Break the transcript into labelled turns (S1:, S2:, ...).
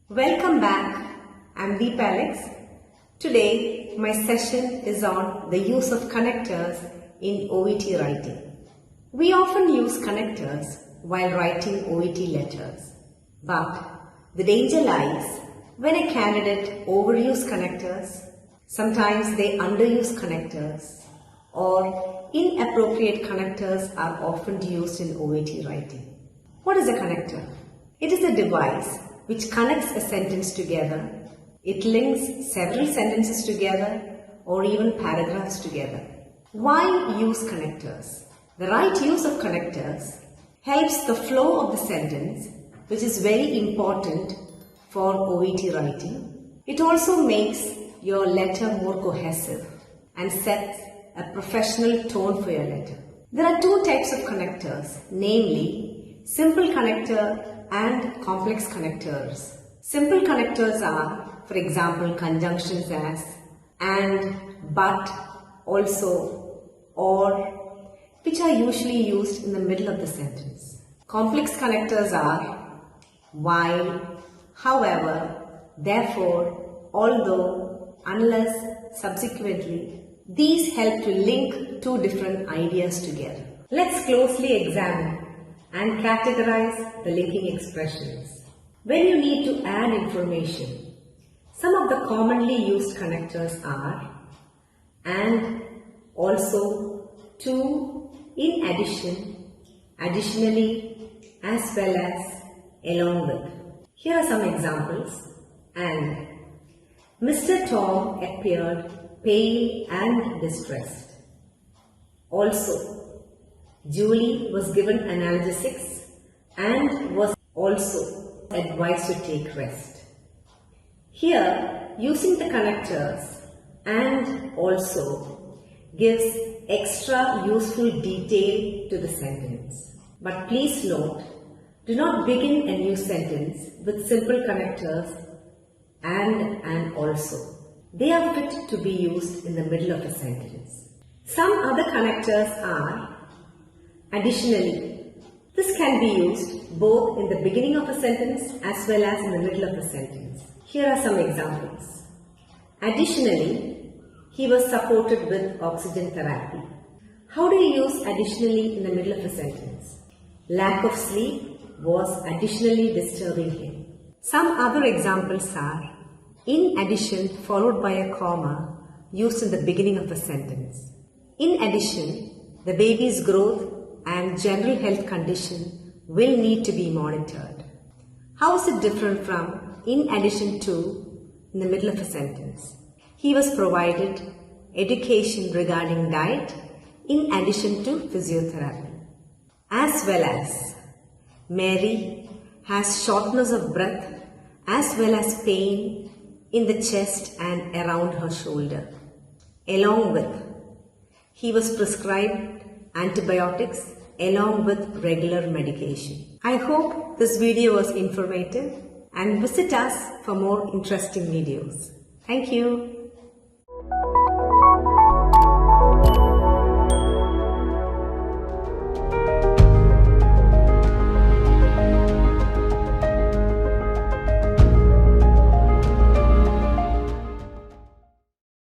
S1: Welcome back. I'm Deep Alex. Today my session is on the use of connectors in OET writing. We often use connectors while writing OET letters, but the danger lies when a candidate overuse connectors, sometimes they underuse connectors, or inappropriate connectors are often used in OET writing. What is a connector? It is a device which connects a sentence together. It links several sentences together or even paragraphs together. Why use connectors? The right use of connectors helps the flow of the sentence, which is very important for OET writing. It also makes your letter more cohesive and sets a professional tone for your letter. There are two types of connectors, namely simple connector and complex connectors. Simple connectors are, for example, conjunctions as and, but, also, or, which are usually used in the middle of the sentence. Complex connectors are while, however, therefore, although, unless, subsequently. These help to link two different ideas together. Let's closely examine and categorize the linking expressions. When you need to add information, some of the commonly used connectors are and, also, to, in addition, additionally, as well as, along with. Here are some examples. And Mr. Tom appeared pale and distressed. Also, Julie was given analgesics and was also advised to take rest. Here, using the connectors and also gives extra useful detail to the sentence. But please note, do not begin a new sentence with simple connectors and also. They are fit to be used in the middle of a sentence. Some other connectors are additionally. This can be used both in the beginning of a sentence as well as in the middle of a sentence. Here are some examples. Additionally, he was supported with oxygen therapy. How do you use additionally in the middle of a sentence? Lack of sleep was additionally disturbing him. Some other examples are in addition followed by a comma used in the beginning of a sentence. In addition, the baby's growth and general health condition will need to be monitored. How is it different from in addition to in the middle of a sentence? He was provided education regarding diet in addition to physiotherapy. As well as, Mary has shortness of breath as well as pain in the chest and around her shoulder. Along with, he was prescribed antibiotics along with regular medication. I hope this video was informative and visit us for more interesting videos. Thank you.